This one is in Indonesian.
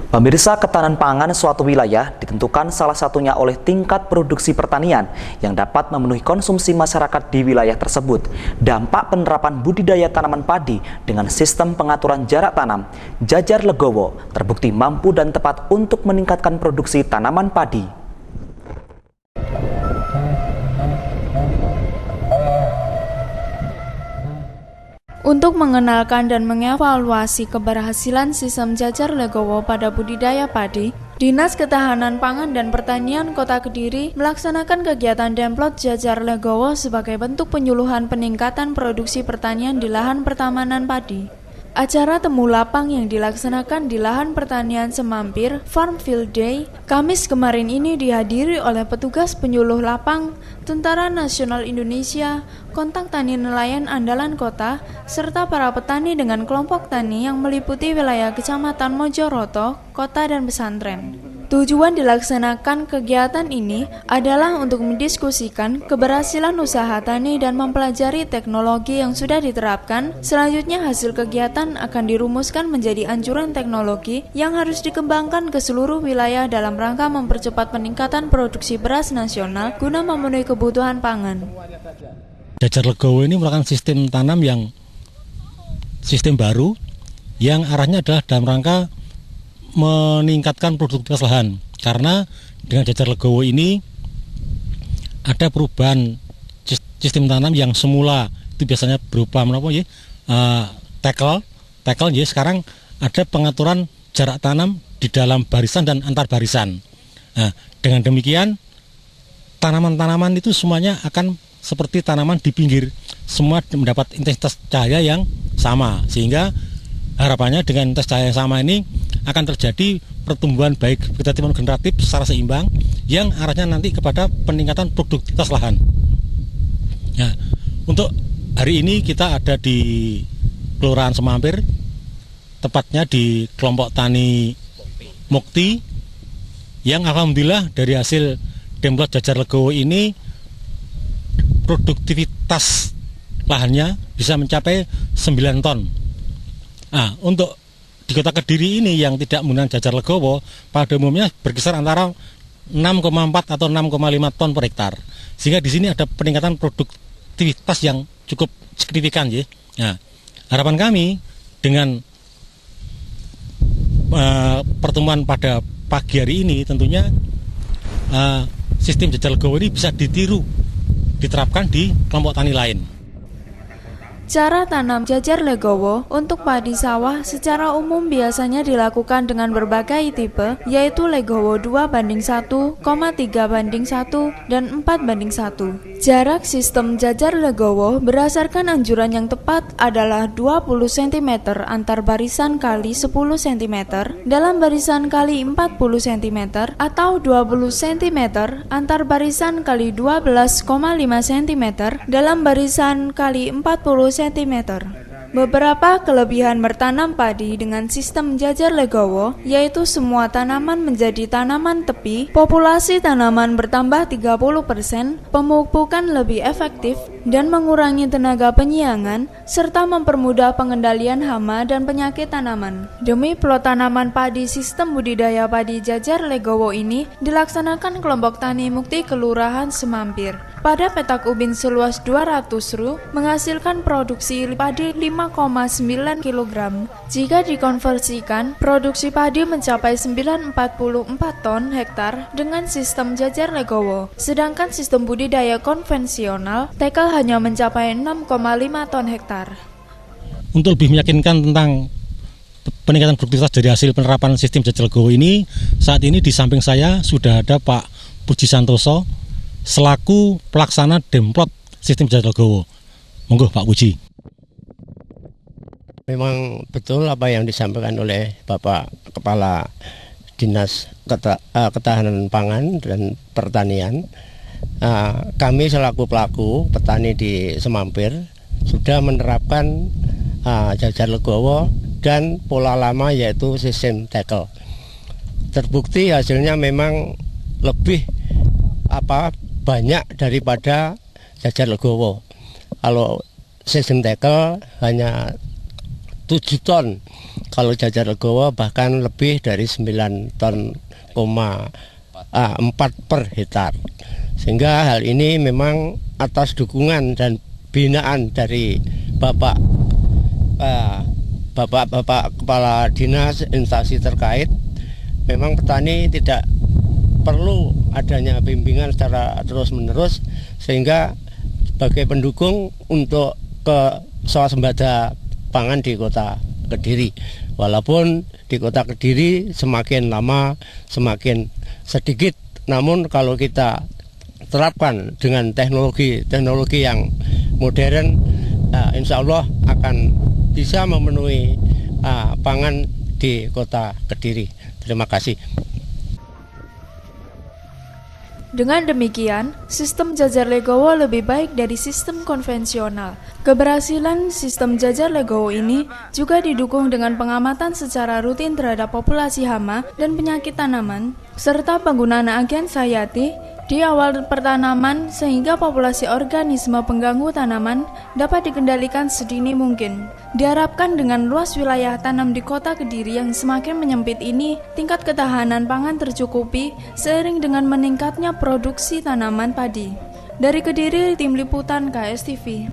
Pemirsa, ketahanan pangan suatu wilayah ditentukan salah satunya oleh tingkat produksi pertanian yang dapat memenuhi konsumsi masyarakat di wilayah tersebut. Dampak penerapan budidaya tanaman padi dengan sistem pengaturan jarak tanam, Jajar Legowo terbukti mampu dan tepat untuk meningkatkan produksi tanaman padi. Untuk mengenalkan dan mengevaluasi keberhasilan sistem Jajar Legowo pada budidaya padi, Dinas Ketahanan Pangan dan Pertanian Kota Kediri melaksanakan kegiatan Demplot Jajar Legowo sebagai bentuk penyuluhan peningkatan produksi pertanian di lahan pertamanan padi. Acara temu lapang yang dilaksanakan di lahan pertanian Semampir Farm Field Day Kamis kemarin ini dihadiri oleh petugas penyuluh lapang, Tentara Nasional Indonesia, kontak tani nelayan andalan kota, serta para petani dengan kelompok tani yang meliputi wilayah Kecamatan Mojoroto, kota dan pesantren. Tujuan dilaksanakan kegiatan ini adalah untuk mendiskusikan keberhasilan usaha tani dan mempelajari teknologi yang sudah diterapkan. Selanjutnya hasil kegiatan akan dirumuskan menjadi anjuran teknologi yang harus dikembangkan ke seluruh wilayah dalam rangka mempercepat peningkatan produksi beras nasional guna memenuhi kebutuhan pangan. Jajar Legowo ini merupakan sistem tanam yang sistem baru yang arahnya adalah dalam rangka meningkatkan produktivitas lahan, karena dengan Jajar Legowo ini ada perubahan sistem tanam yang semula itu biasanya berupa tackle ya, sekarang ada pengaturan jarak tanam di dalam barisan dan antar barisan. Nah, dengan demikian tanaman-tanaman itu semuanya akan seperti tanaman di pinggir, semua mendapat intensitas cahaya yang sama, sehingga harapannya dengan intensitas cahaya yang sama ini akan terjadi pertumbuhan baik vegetatif maupun generatif secara seimbang yang arahnya nanti kepada peningkatan produktivitas lahan. Nah, untuk hari ini kita ada di Kelurahan Semampir, tepatnya di kelompok tani Mukti, yang alhamdulillah dari hasil Demplot Jajar Legowo ini produktivitas lahannya bisa mencapai 9 ton. Nah, untuk di Kota Kediri ini yang tidak menggunakan Jajar Legowo pada umumnya berkisar antara 6,4 atau 6,5 ton per hektar. Sehingga di sini ada peningkatan produktivitas yang cukup signifikan ya. Nah, harapan kami dengan pertemuan pada pagi hari ini tentunya sistem Jajar Legowo ini bisa diterapkan di kelompok tani lain. Cara tanam Jajar Legowo untuk padi sawah secara umum biasanya dilakukan dengan berbagai tipe, yaitu Legowo 2:1, 3:1, dan 4:1. Jarak sistem Jajar Legowo berdasarkan anjuran yang tepat adalah 20 cm antar barisan kali 10 cm dalam barisan kali 40 cm atau 20 cm antar barisan kali 12,5 cm dalam barisan kali 40 cm. Beberapa kelebihan bertanam padi dengan sistem Jajar Legowo yaitu semua tanaman menjadi tanaman tepi, populasi tanaman bertambah 30%, pemupukan lebih efektif dan mengurangi tenaga penyiangan serta mempermudah pengendalian hama dan penyakit tanaman. Demi plot tanaman padi sistem budidaya padi Jajar Legowo ini dilaksanakan kelompok tani Mukti Kelurahan Semampir. Pada petak ubin seluas 200 ru menghasilkan produksi padi 5,9 kg. Jika dikonversikan, produksi padi mencapai 944 ton hektar dengan sistem Jajar Legowo. Sedangkan sistem budidaya konvensional, tackle hanya mencapai 6,5 ton hektar. Untuk lebih meyakinkan tentang peningkatan produktivitas dari hasil penerapan sistem Jajar Legowo ini, saat ini di samping saya sudah ada Pak Puji Santoso selaku pelaksana Demplot sistem Jajar Legowo. Monggo Pak Puji. Memang betul apa yang disampaikan oleh Bapak Kepala Dinas Ketahanan Pangan dan Pertanian. Kami selaku pelaku petani di Semampir sudah menerapkan Jajar Legowo dan pola lama yaitu sistem tackle. Terbukti hasilnya memang lebih banyak daripada Jajar Legowo. Kalau sistem tackle hanya 7 ton kalau Jajar Legowo bahkan lebih dari 9 ton, 4 per hektar. Sehingga hal ini memang atas dukungan dan binaan dari Bapak Kepala Dinas instansi terkait, memang petani tidak perlu adanya bimbingan secara terus-menerus, sehingga sebagai pendukung untuk ke swasembada pangan di Kota Kediri. Walaupun di Kota Kediri semakin lama semakin sedikit, namun kalau kita terapkan dengan teknologi yang modern, insya Allah akan bisa memenuhi pangan di Kota Kediri. Terima kasih. Dengan demikian, sistem Jajar Legowo lebih baik dari sistem konvensional. Keberhasilan sistem Jajar Legowo ini juga didukung dengan pengamatan secara rutin terhadap populasi hama dan penyakit tanaman, serta penggunaan agen sayati di awal pertanaman sehingga populasi organisme pengganggu tanaman dapat dikendalikan sedini mungkin. Diharapkan dengan luas wilayah tanam di Kota Kediri yang semakin menyempit ini, tingkat ketahanan pangan tercukupi seiring dengan meningkatnya produksi tanaman padi. Dari Kediri, Tim Liputan KSTV.